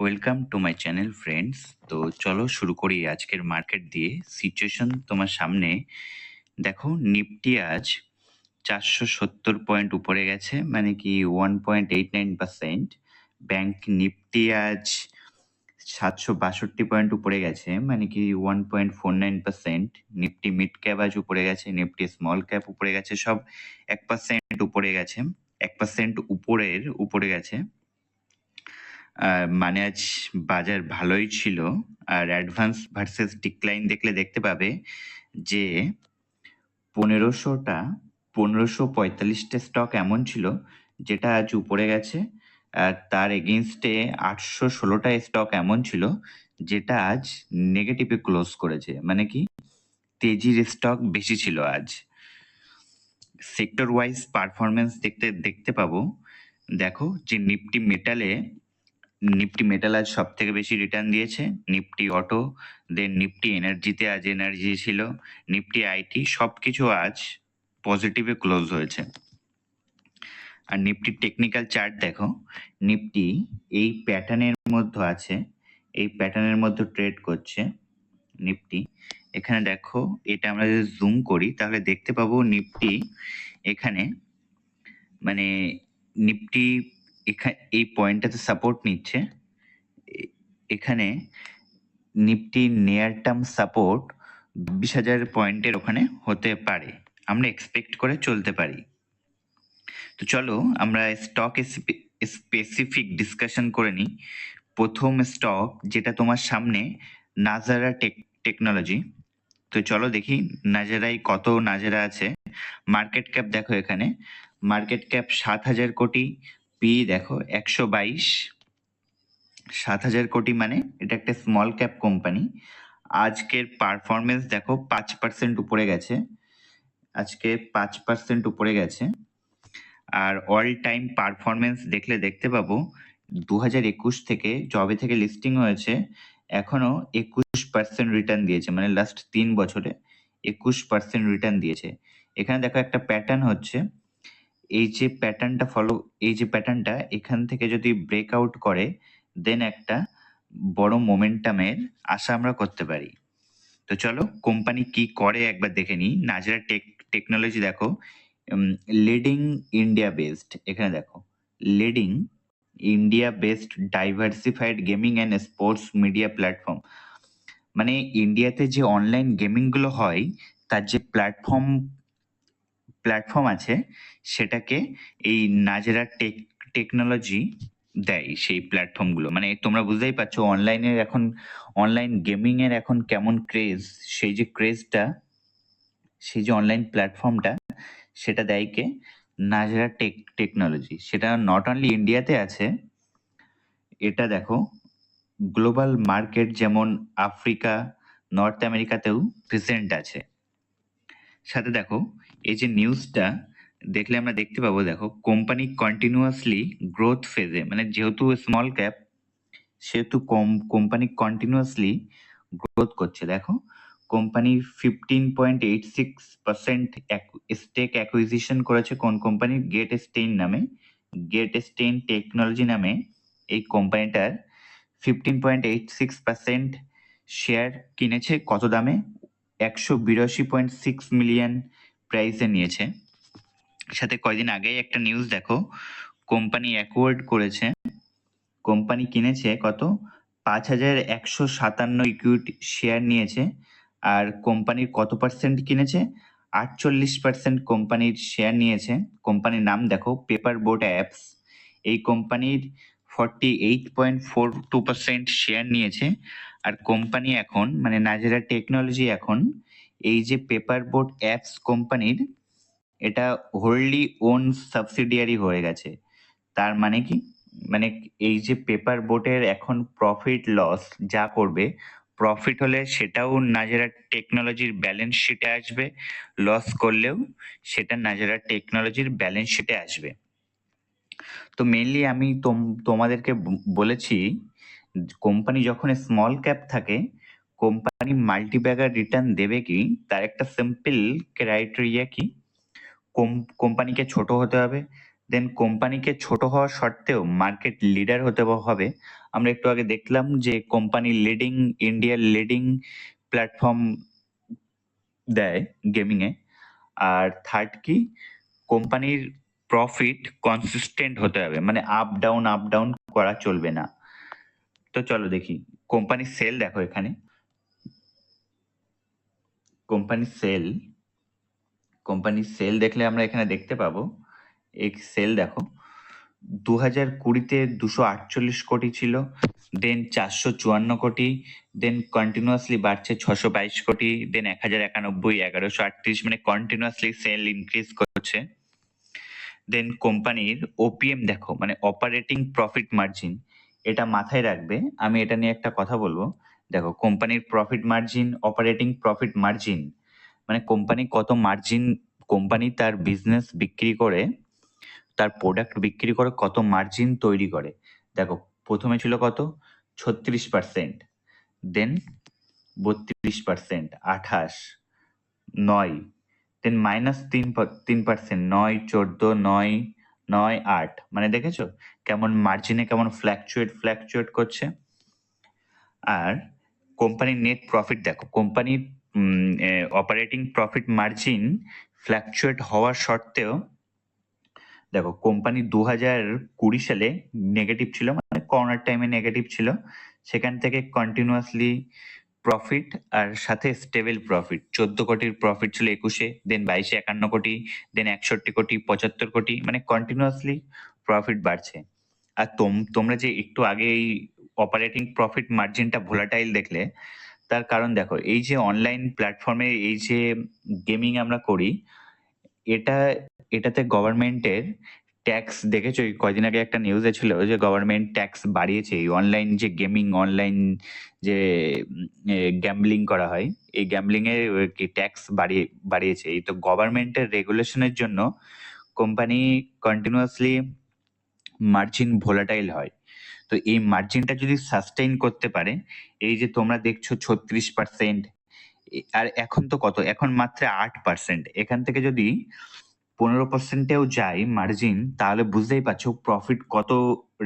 Welcome to my channel friends. তো চলো শুরু করি আজকের মার্কেট দিয়ে। সিচুয়েশন তোমার সামনে দেখো, নিফটি আজ 470 পয়েন্ট উপরে গেছে, মানে কি 1.89%। ব্যাংক নিফটি আজ 762 পয়েন্ট উপরে গেছে, মানে কি 1.49%। নিফটি মিড ক্যাপ আজ উপরে গেছে, নিফটি স্মল ক্যাপ উপরে গেছে, সব 1% উপরে গেছে, 1% উপরে গেছে। মানে আজ বাজার ভালোই ছিল। আর অ্যাডভান্স ভার্সেস ডিক্লাইন দেখলে দেখতে পাবে যে 1545টা স্টক এমন ছিল যেটা আজ উপরে গেছে, আর তার এগেনস্টে 816টা স্টক এমন ছিল যেটা আজ নেগেটিভে ক্লোজ করেছে, মানে কি তেজির স্টক বেশি ছিল আজ। সেক্টর ওয়াইজ পারফরমেন্স দেখতে পাবো। দেখো যে নিফটি মেটাল আজ সব থেকে বেশি রিটার্ন দিয়েছে, নিফটি অটো, দেন নিফটি এনার্জিতে আজ এনার্জি ছিল, নিফটি আইটি, সবকিছু আজ পজিটিভে ক্লোজ হয়েছে। আর নিফটি টেকনিক্যাল চার্ট দেখো, নিফটি এই প্যাটার্নের মধ্যে আছে, এই প্যাটার্নের মধ্যে ট্রেড করছে নিফটি। এখানে দেখো, এটা আমরা যদি জুম করি তাহলে দেখতে পাবো নিফটি এখানে, মানে নিফটি এই পয়েন্টটাতে সাপোর্ট নিচ্ছে। এখানে নিফটি নিয়ার টার্ম সাপোর্ট 20,000 পয়েন্টের ওখানে হতে পারে, আমরা এক্সপেক্ট করে চলতে পারি। তো চলো আমরা স্টক স্পেসিফিক ডিসকাশন করে নিই। প্রথম স্টক যেটা তোমার সামনে, নাজারা টেকনোলজি। তো চলো দেখি নাজারায় কত নাজারা আছে। মার্কেট ক্যাপ দেখো, এখানে মার্কেট ক্যাপ 7,000 কোটি, পি দেখো 122। 7,000 কোটি মানে এটা একটা স্মল ক্যাপ কোম্পানি। আজকের পারফরমেন্স দেখো 5% উপরে গেছে, আজকে 5% উপরে গেছে। আর অল টাইম পারফরমেন্স দেখলে দেখতে পাবো 2021 থেকে, জবে থেকে লিস্টিং হয়েছে, এখনো 21% রিটার্ন দিয়েছে, মানে লাস্ট 3 বছরে 21% রিটার্ন দিয়েছে। এখানে দেখো একটা প্যাটার্ন হচ্ছে, এই যে প্যাটার্নটা এখান থেকে যদি ব্রেকআউট করে, দেন একটা বড় মোমেন্টামের আশা আমরা করতে পারি। তো চলো কোম্পানি কি করে একবার দেখে নিই। নাজরা টেকনোলজি দেখো, লিডিং ইন্ডিয়া বেসড, এখানে দেখো leading India based diversified gaming and sports media platform. মানে ইন্ডিয়াতে যে অনলাইন গেমিং গুলো হয়, তার যে প্ল্যাটফর্ম আছে, সেটাকে এই নাজরা টেকনোলজি দেয় সেই প্ল্যাটফর্মগুলো। মানে তোমরা বুঝতেই পারছো অনলাইন গেমিং এর এখন কেমন ক্রেজ, সেই যে অনলাইন প্ল্যাটফর্মটা সেটা দেয় কে, নাজরা টেকনোলজি। সেটা নট অনলি ইন্ডিয়াতে আছে, এটা দেখো গ্লোবাল মার্কেট যেমন আফ্রিকা, নর্থ আমেরিকাতেও প্রেজেন্ট আছে। সাথে দেখো এই যে নিউজটা দেখলে আমরা দেখতে পাবো, দেখো কোম্পানি কন্টিনিউয়াসলি গ্রোথ ফেজে, মানে যেহেতু স্মল ক্যাপ সেহেতু কোম্পানি কন্টিনিউয়াসলি গ্রোথ করছে। দেখো কোম্পানি 15.86% স্টেক অ্যাকুইজিশন করেছে কোন কোম্পানি, গেট স্টেইন টেকনোলজি নামে এই কোম্পানিটার 15.86% শেয়ার কিনেছে। কত দামে? 182.6 মিলিয়ন প্রাইসে নিয়েছে। সাথে কয়দিন আগেই একটা নিউজ দেখো, কোম্পানি অ্যাকোয়ার্ড করেছে, কোম্পানি কিনেছে কত, 5,157 ইকুইটি শেয়ার নিয়েছে। আর কোম্পানির কত পার্সেন্ট কিনেছে? 48% কোম্পানির শেয়ার নিয়েছে। কোম্পানির নাম দেখো পেপার বোট অ্যাপস। এই কোম্পানির 48.42% শেয়ার নিয়েছে। আর কোম্পানি এখন, মানে নাজরা টেকনোলজি এখন এই যে পেপার বোট অ্যাপস কোম্পানির, এটা হোললি ওন সাবসিডিয়ারি হয়ে গেছে। তার মানে কি, মানে এই যে পেপার বোটের এখন প্রফিট লস যা করবে, প্রফিট হলে সেটাও নাজেরা টেকনোলজির ব্যালেন্স শিটে আসবে, লস করলেও সেটা নাজেরা টেকনোলজির ব্যালেন্স শিটে আসবে। তো মেইনলি আমি তোমাদেরকে বলেছি, কোম্পানি যখন স্মল ক্যাপ থাকে, কোম্পানি মাল্টিব্যাগার রিটার্ন দেবে কি, তার একটা সিম্পল ক্রাইটেরিয়া কি, কোম্পানিকে ছোট হতে হবে, দেন কোম্পানিকে ছোট হওয়া সত্ত্বেও মার্কেট লিডার হতে হবে। আমরা একটু আগে দেখলাম যে কোম্পানি ইন্ডিয়ার লিডিং প্ল্যাটফর্ম দেয় গেমিংয়ে। আর থার্ড কি, কোম্পানির প্রফিট কনসিস্টেন্ট হতে হবে, মানে আপ ডাউন করা চলবে না। তো চলো দেখি কোম্পানির সেল দেখো, এখানে কোম্পানির সেল দেখলে আমরা এখানে দেখতে পাবো, এই সেল দেখো 2020-তে 248 কোটি ছিল, দেন 454 কোটি, দেন কন্টিনিউয়াসলি বাড়ছে 622 কোটি, দেন 1091, 1138, মানে কন্টিনিউয়াসলি সেল ইনক্রিজ করছে। দেন কোম্পানির ওপিএম দেখো, মানে অপারেটিং প্রফিট মার্জিন, এটা মাথায় রাখবে, আমি এটা নিয়ে একটা কথা বলবো। দেখো কোম্পানির profit margin, operating profit margin, মানে কোম্পানি তার বিজনেস বিক্রি করে, তার প্রোডাক্ট বিক্রি করে কত মার্জিন তৈরি করে। দেখো প্রথমে ছিল কত, 36%, দেন 32%, 28, 9, দেন মাইনাস 3%, 9, 14, 9, 9, 8, মানে দেখেছো কেমন মার্জিনে কেমন ফ্ল্যাকচুয়েট করছে। আর কোম্পানির নেট প্রফিট দেখো, কোম্পানির অপারেটিং প্রফিট মার্জিন ফ্ল্যাকচুয়েট হওয়ার সত্ত্বেও দেখো কোম্পানি 2020 সালে নেগেটিভ ছিল, মানে করোনার টাইমে নেগেটিভ ছিল, সেখান থেকে কন্টিনিউয়াসলি প্রফিট আর সাথে স্টেবল প্রফিট, 14 কোটির প্রফিট ছিল 21-এ, দেন 22-এ 51 কোটি, দেন 61 কোটি, 75 কোটি, মানে কন্টিনিউয়াসলি প্রফিট বাড়ছে। আর তোমরা যে একটু আগে এই অপারেটিং প্রফিট মার্জিনটা ভোলাটাইল দেখলে, তার কারণ দেখো এই যে অনলাইন প্ল্যাটফর্মে এই যে গেমিং আমরা করি, এটাতে গভর্নমেন্টের ট্যাক্স দেখেছো, এই কয়দিন আগে একটা নিউজে ছিল যে গভর্নমেন্ট ট্যাক্স বাড়িয়েছে, এই অনলাইন যে গেমিং, অনলাইন যে গ্যাম্বলিং করা হয়, এই গ্যাম্বলিং এর কি ট্যাক্স বাড়িয়েছে। এই তো গভর্নমেন্টের রেগুলেশনের জন্য কোম্পানি কন্টিনিউয়াসলি মার্জিন ভোলাটাইল হয়। তো এই মার্জিনটা যদি সাস্টেইন করতে পারে, এই যে তোমরা দেখছো 36%, আর এখন তো কত, এখন মাত্র 8%, এখান থেকে যদি 15%-এও যায় মার্জিন, তাহলে বুঝতেই পারছো প্রফিট কত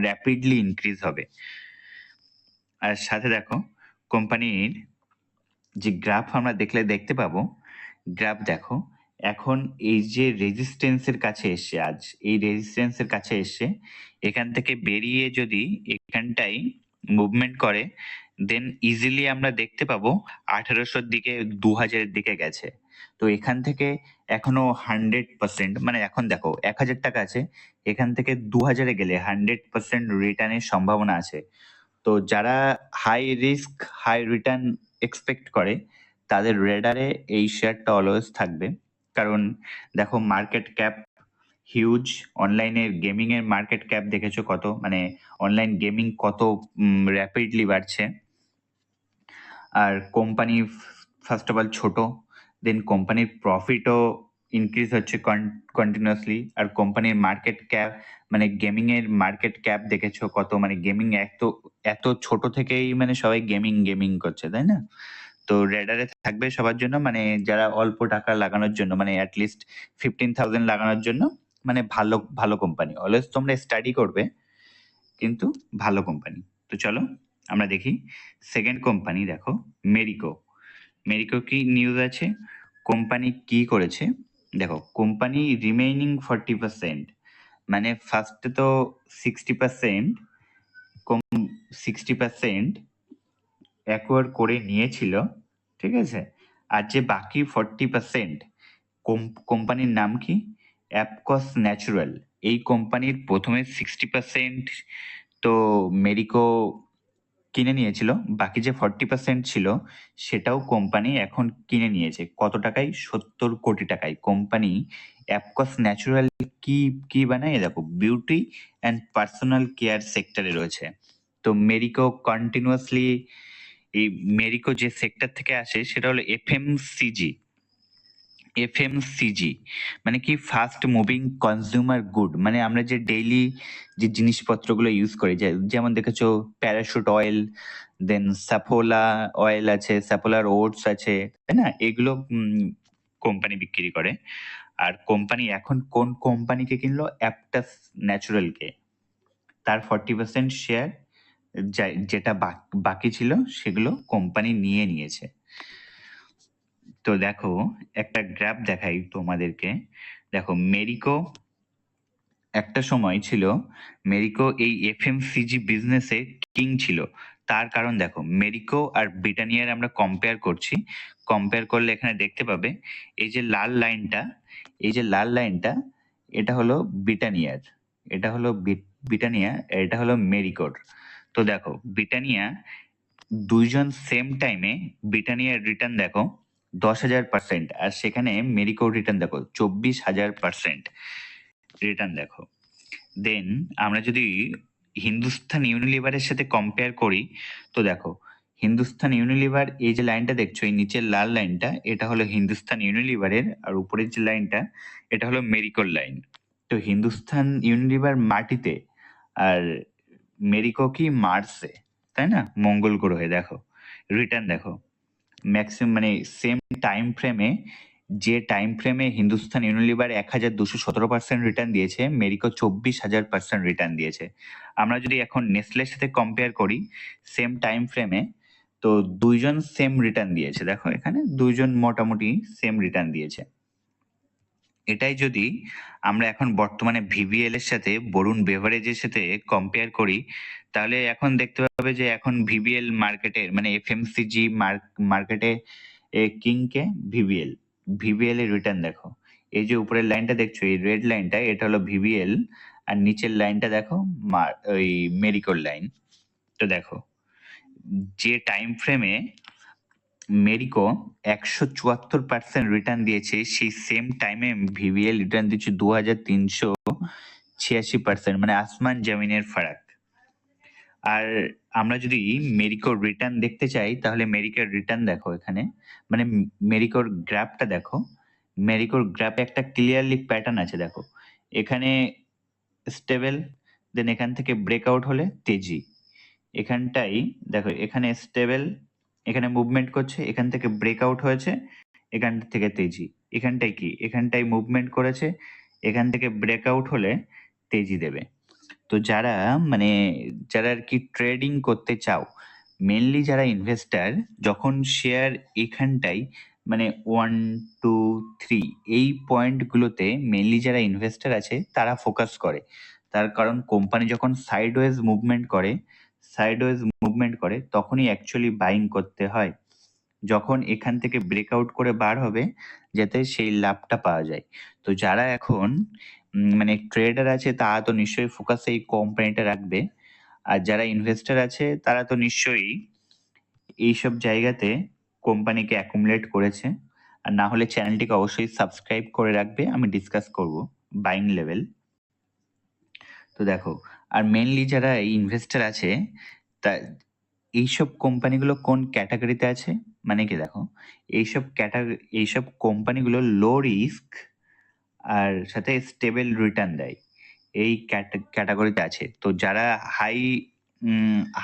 র্যাপিডলি ইনক্রিজ হবে। আর সাথে দেখো কোম্পানির যে গ্রাফ আমরা দেখতে পাবো, গ্রাফ দেখো এখন এই যে রেজিস্ট্যান্সের কাছে এসে, আজ এই রেজিস্ট্যান্সের কাছে এসে এখান থেকে বেরিয়ে যদি এখানটাই মুভমেন্ট করে, দেন ইজিলি আমরা দেখতে পাবো 1800-র দিকে, 2000-এর দিকে গেছে। তো এখান থেকে এখনো 100%, মানে এখন দেখো 1000 টাকা আছে, এখান থেকে 2000-এ গেলে 100% রিটার্নের সম্ভাবনা আছে। তো যারা high risk high return expect করে, তাদের রেডারে এই শেয়ারটা অলওয়েজ থাকবে। কারণ দেখো মার্কেট ক্যাপ হিউজ, অনলাইনের গেমিং এর মার্কেট ক্যাপ দেখেছো কত, মানে অনলাইন গেমিং কত র্যাপিডলি বাড়ছে। আর কোম্পানি ফার্স্ট অফ অল ছোট, দেন কোম্পানির প্রফিটও ইনক্রিজ হচ্ছে কন্টিনিউয়াসলি। আর কোম্পানির মার্কেট ক্যাপ, মানে গেমিং এর মার্কেট ক্যাপ দেখেছো কত, মানে গেমিং এত ছোট থেকেই মানে সবাই গেমিং করছে, তাই না? তো রেডারে থাকবে সবার জন্য, মানে যারা অল্প টাকা লাগানোর জন্য, মানে অ্যাটলিস্ট 15,000 লাগানোর জন্য, মানে ভালো কোম্পানি। অলওয়েজ তোমরা স্টাডি করবে, কিন্তু ভালো কোম্পানি। তো চলো আমরা দেখি সেকেন্ড কোম্পানি। দেখো মেরিকো কি নিউজ আছে, কোম্পানি কি করেছে। দেখো কোম্পানি রিমেইনিং 40%, মানে ফার্স্টে তো 60% অ্যাকোয়ার করে নিয়েছিল, ঠিক আছে। আর যে বাকি 40%, কোম্পানির নাম কি, অ্যাপকস ন্যাচুরাল। এই কোম্পানির প্রথমে 60% তো মেরিকো কিনে নিয়েছিল, বাকি যে 40% ছিল সেটাও কোম্পানি এখন কিনে নিয়েছে। কত টাকায়? 70 কোটি টাকায়। কোম্পানি অ্যাপকস ন্যাচুরাল কি কি বানায় দেখো, বিউটি অ্যান্ড পার্সোনাল কেয়ার সেক্টরে রয়েছে। তো মেরিকো কন্টিনিউয়াসলি, এই মেরিকো যে সেক্টর থেকে আসে সেটা হলো এফএমসিজি, মানে কি ফাস্ট মুভিং কনজিউমার গুড, মানে আমরা যে ডেইলি যে জিনিসপত্রগুলো ইউজ করি, যেমন দেখেছো প্যারাশুট অয়েল, দেন সাফোলা অয়েল আছে, সাফোলার ওটস আছে, তাই না? এগুলো কোম্পানি বিক্রি করে। আর কোম্পানি এখন কোন কোম্পানিকে কিনলো? অ্যাপটাস ন্যাচারালকে। তার 40% শেয়ার যেটা বাকি ছিল সেগুলো কোম্পানি নিয়ে নিয়েছে। তো দেখো একটা গ্রাফ দেখাই তোমাদেরকে। দেখো মেরিকো একটা সময় ছিল, মেরিকো এই এফএমসিজি বিজনেসে কিং ছিল। তার কারণ দেখো, মেরিকো আর ব্রিটানিয়ার আমরা কম্পেয়ার করছি। কম্পেয়ার করলে এখানে দেখতে পাবে এই যে লাল লাইনটা, এই যে লাল লাইনটা, এটা হলো ব্রিটানিয়ার, এটা হলো ব্রিটানিয়া, এটা হলো মেরিকোর। তো দেখো ব্রিটানিয়া দুইজন সেম টাইমে, ব্রিটানিয়ার রিটার্ন দেখো 10,000%, আর সেখানে মেরিকোর রিটার্ন দেখো 24,000% রিটার্ন দেখো। দেন আমরা যদি হিন্দুস্তান ইউনিলিভারের সাথে কম্পেয়ার করি, তো দেখো হিন্দুস্তান ইউনিলিভার, এই যে লাইনটা দেখছো, এই নিচের লাল লাইনটা, এটা হলো হিন্দুস্তান ইউনিলিভারের, আর উপরের যে লাইনটা এটা হলো মেরিকোর লাইন। তো হিন্দুস্তান ইউনিলিভার মাটিতে, আর মেরিকো কি মার্সে, তাই না, মঙ্গল গ্রহে। দেখো রিটার্ন দেখো ম্যাক্সিমাম, মানে সেম টাইম ফ্রেমে, যে টাইম ফ্রেমে হিন্দুস্তান ইউনিলিভার 1,217% রিটার্ন দিয়েছে, মেরিকো 24,000% রিটার্ন দিয়েছে। আমরা যদি এখন নেসলের সাথে কম্পেয়ার করি সেম টাইম ফ্রেমে, তো দুইজন সেম রিটার্ন দিয়েছে। দেখো এখানে দুইজন মোটামুটি সেম রিটার্ন দিয়েছে। এটাই যদি আমরা এখন বর্তমানে ভিভিএল এর সাথে বরুণ বেভারেজের সাথে কম্পেয়ার করি, তাহলে এখন দেখতে পাবে যে এখন ভিভিএল মার্কেটের, মানে এফএমসিজি মার্কেটে কিংকে ভিভিএল, ভিভিএল এর রিটার্ন দেখো। এই যে উপরের লাইনটা দেখছো, এই রেড লাইনটা, এটা হলো ভিভিএল, আর নিচের লাইনটা দেখো ওই মেরিকোর লাইন। তো দেখো যে টাইম ফ্রেমে মেরিকো 174% রিটার্ন দিয়েছে, সেই সেম টাইমে ভিভিএল রিটার্ন দিচ্ছে 2,386%, মানে আসমান জমিনের ফারাক। আর আমরা যদি মেরিকোর রিটার্ন দেখতে চাই, তাহলে মেরিকোর রিটার্ন দেখো এখানে, মানে মেরিকোর গ্রাফটা দেখো। মেরিকোর গ্রাফে একটা ক্লিয়ারলি প্যাটার্ন আছে। দেখো এখানে স্টেবল, দেন এখান থেকে ব্রেকআউট হলে তেজি। এখানটাই দেখো, এখানে স্টেবল, এখানে মুভমেন্ট করছে, এখান থেকে ব্রেকআউট হয়েছে, এখান থেকে তেজি। এখানটাই কি, এখানটাই মুভমেন্ট করেছে, এখান থেকে ব্রেকআউট হলে তেজি দেবে। তো যারা, মানে যারা আর কি ট্রেডিং করতে চাও, মেনলি যারা ইনভেস্টার, যখন শেয়ার এখানটাই, মানে 1, 2, 3 এই পয়েন্টগুলোতে মেনলি যারা ইনভেস্টার আছে তারা ফোকাস করে। তার কারণ কোম্পানি যখন সাইডওয়েজ মুভমেন্ট করে, সাইডওয়েজ মুভমেন্ট করে তখনই অ্যাকচুয়ালি বাইং করতে হয়, যখন এখান থেকে ব্রেকআউট করে বার হবে, যাতে সেই লাভটা পাওয়া যায়। তো যারা এখন মানে ট্রেডার আছে, তারা তো নিশ্চয়ই ফোকাস এই কোম্পানিটা রাখবে, আর যারা ইনভেস্টর আছে তারা তো নিশ্চয়ই এইসব জায়গাতে কোম্পানিকে অ্যাকুমুলেট করেছে। আর না হলে চ্যানেলটিকে অবশ্যই সাবস্ক্রাইব করে রাখবে, আমি ডিসকাস করব বাইং লেভেল। তো দেখো, আর মেনলি যারা ইনভেস্টর আছে, তা এইসব কোম্পানিগুলো কোন ক্যাটাগরিতে আছে, মানে কি দেখো, এইসব কোম্পানিগুলো লো রিস্ক আর সাথে স্টেবল রিটার্ন দেয়, এই ক্যাটাগরিতে আছে। তো যারা হাই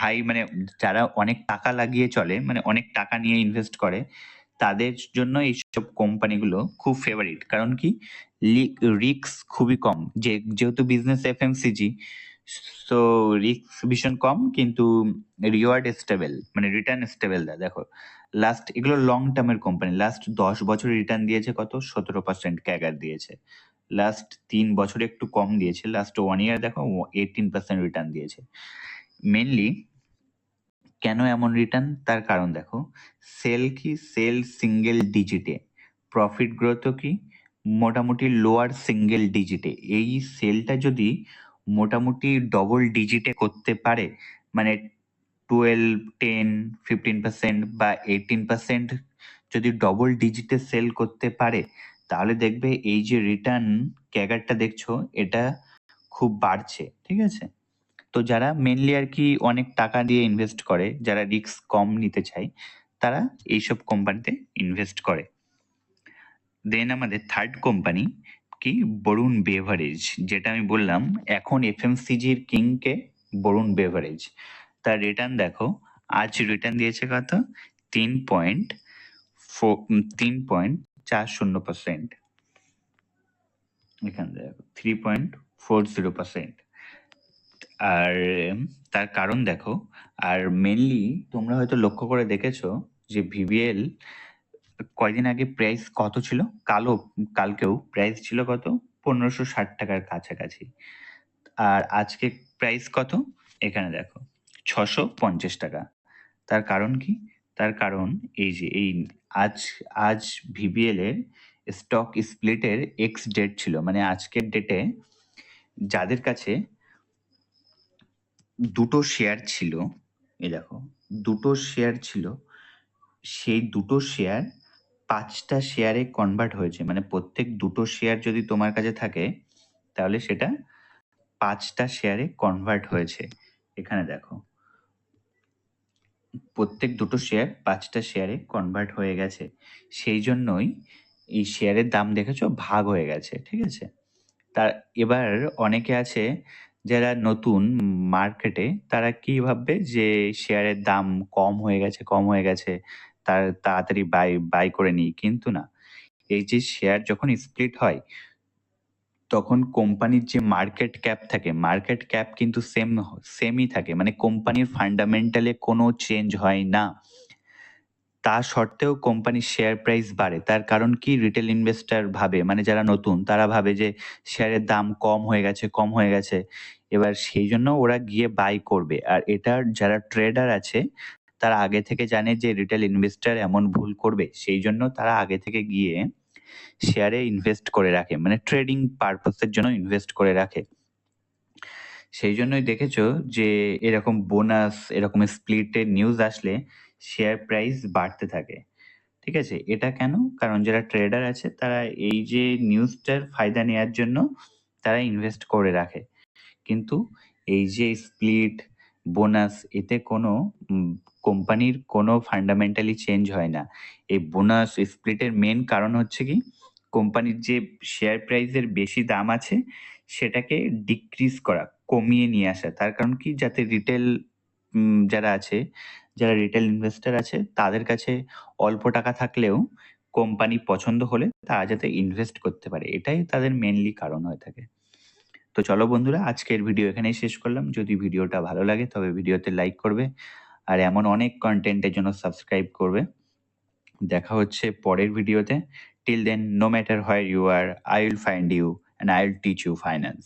হাই, মানে যারা অনেক টাকা লাগিয়ে চলে, মানে অনেক টাকা নিয়ে ইনভেস্ট করে, তাদের জন্য এইসব কোম্পানিগুলো খুব ফেভারিট। কারণ কি, রিস্ক খুবই কম, যেহেতু বিজনেস এফএমসিজি, সো রিস্ক ভীষণ কম, কিন্তু রিওয়ার্ড স্টেবল, মানে রিটার্ন স্টেবল দেয়। দেখো লাস্ট, এগুলো লং টার্মের কোম্পানি, লাস্ট 10 বছর রিটার্ন দিয়েছে কত, 17% ক্যাগার দিয়েছে। লাস্ট 3 বছরে একটু কম দিয়েছে, লাস্ট 1 ইয়ার দেখো 18% রিটার্ন দিয়েছে। মেনলি কেন এমন রিটার্ন, তার কারণ দেখো, সেল কি, সেল সিঙ্গেল ডিজিটে, প্রফিট গ্রোথ কি মোটামুটি লোয়ার সিঙ্গেল ডিজিটে। এই সেলটা যদি মোটামুটি ডবল ডিজিটে করতে পারে, মানে 12, 10, 15% বা 18% যদি ডবল ডিজিটে সেল করতে পারে, তাহলে দেখবে এই যে রিটার্ন ক্যাগারটা দেখছো, এটা খুব বাড়ছে। ঠিক আছে, তো যারা মেনলি আর কি অনেক টাকা দিয়ে ইনভেস্ট করে, যারা রিস্ক কম নিতে চায়, তারা এইসব কোম্পানিতে ইনভেস্ট করে। দেন আমাদের থার্ড কোম্পানি কি, বরুণ বেভারেজ, যেটা আমি বললাম এখন এফএমসিজির কিংকে বরুণ বেভারেজ। তার রিটার্ন দেখো, আজ রিটার্ন দিয়েছে কত, 3.40%। এখানে দেখো 3.40%। আর তার কারণ দেখো, আর মেনলি তোমরা হয়তো লক্ষ্য করে দেখেছো যে ভিবিএল কয়দিন আগে প্রাইস কত ছিল, কালকেও প্রাইস ছিল কত, 1560 টাকার কাছাকাছি। আর আজকে প্রাইস কত, এখানে দেখো 650 টাকা। তার কারণ কি? তার কারণ এই যে এই আজ আজ ভিবিএল এর স্টক স্প্লিটের এক্স ডেট ছিল, মানে আজকের ডেটে যাদের কাছে দুটো শেয়ার ছিল, এই দেখো দুটো শেয়ার ছিল, সেই দুটো শেয়ার 5টা শেয়ারে কনভার্ট হয়েছে। মানে প্রত্যেক দুটো শেয়ার যদি তোমার কাছে থাকে তাহলে সেটা 5টা শেয়ারে কনভার্ট হয়েছে। এখানে দেখো প্রত্যেক দুটো শেয়ার 5টা শেয়ারে কনভার্ট হয়ে গেছে, সেই জন্যই এই শেয়ারের দাম দেখেছো ভাগ হয়ে গেছে, ঠিক আছে? তার এবার অনেকে আছে যারা নতুন মার্কেটে, তারা কি ভাববে যে শেয়ারের দাম কম হয়ে গেছে, তার তাড়াতাড়ি বাই বাই করে নিই, কিন্তু না। এই যে শেয়ার যখন স্প্লিট হয় তখন কোম্পানির যে মার্কেট ক্যাপ থাকে, মার্কেট ক্যাপ কিন্তু সেমই থাকে, মানে কোম্পানির ফান্ডামেন্টালে কোনো চেঞ্জ হয় না। তা সত্ত্বেও কোম্পানির শেয়ার প্রাইস বাড়ে। তার কারণ কি? রিটেল ইনভেস্টর ভাবে, মানে যারা নতুন তারা ভাবে যে শেয়ারের দাম কম হয়ে গেছে। এবার সেই জন্য ওরা গিয়ে বাই করবে। আর এটার যারা ট্রেডার আছে তারা আগে থেকে জানে যে রিটেল ইনভেস্টর এমন ভুল করবে, সেই জন্য তারা আগে থেকে গিয়ে শেয়ারে ইনভেস্ট করে রাখে, মানে ট্রেডিং পারপাসের জন্য ইনভেস্ট করে রাখে। সেই জন্যই দেখেছো যে এরকম বোনাস, এরকম স্প্লিটের নিউজ আসলে শেয়ার প্রাইস বাড়তে থাকে, ঠিক আছে? এটা কেন? কারণ যারা ট্রেডার আছে তারা এই যে নিউজটার ফায়দা নেয়ার জন্য তারা ইনভেস্ট করে রাখে। কিন্তু এই যে স্প্লিট, বোনাস, এতে কোনো কোম্পানির কোনো ফান্ডামেন্টালি চেঞ্জ হয় না। এই বোনাস, স্প্লিটের মেন কারণ হচ্ছে কি, কোম্পানির যে শেয়ার প্রাইসের বেশি দাম আছে সেটাকে ডিক্রিজ করা, কমিয়ে নিয়ে আসা। তার কারণ কি? যাতে রিটেল যারা আছে, যারা রিটেল ইনভেস্টর আছে তাদের কাছে অল্প টাকা থাকলেও কোম্পানি পছন্দ হলে তারা যাতে ইনভেস্ট করতে পারে, এটাই তাদের মেনলি কারণ হয়ে থাকে। তো চলো বন্ধুরা, আজকের ভিডিও এখানেই শেষ করলাম। যদি ভিডিওটা ভালো লাগে তবে ভিডিওতে লাইক করবে, আর এমন অনেক কন্টেন্টের জন্য সাবস্ক্রাইব করবে। দেখা হচ্ছে পরের ভিডিওতে। Till then, no matter where you are, I will find you and I will teach you finance.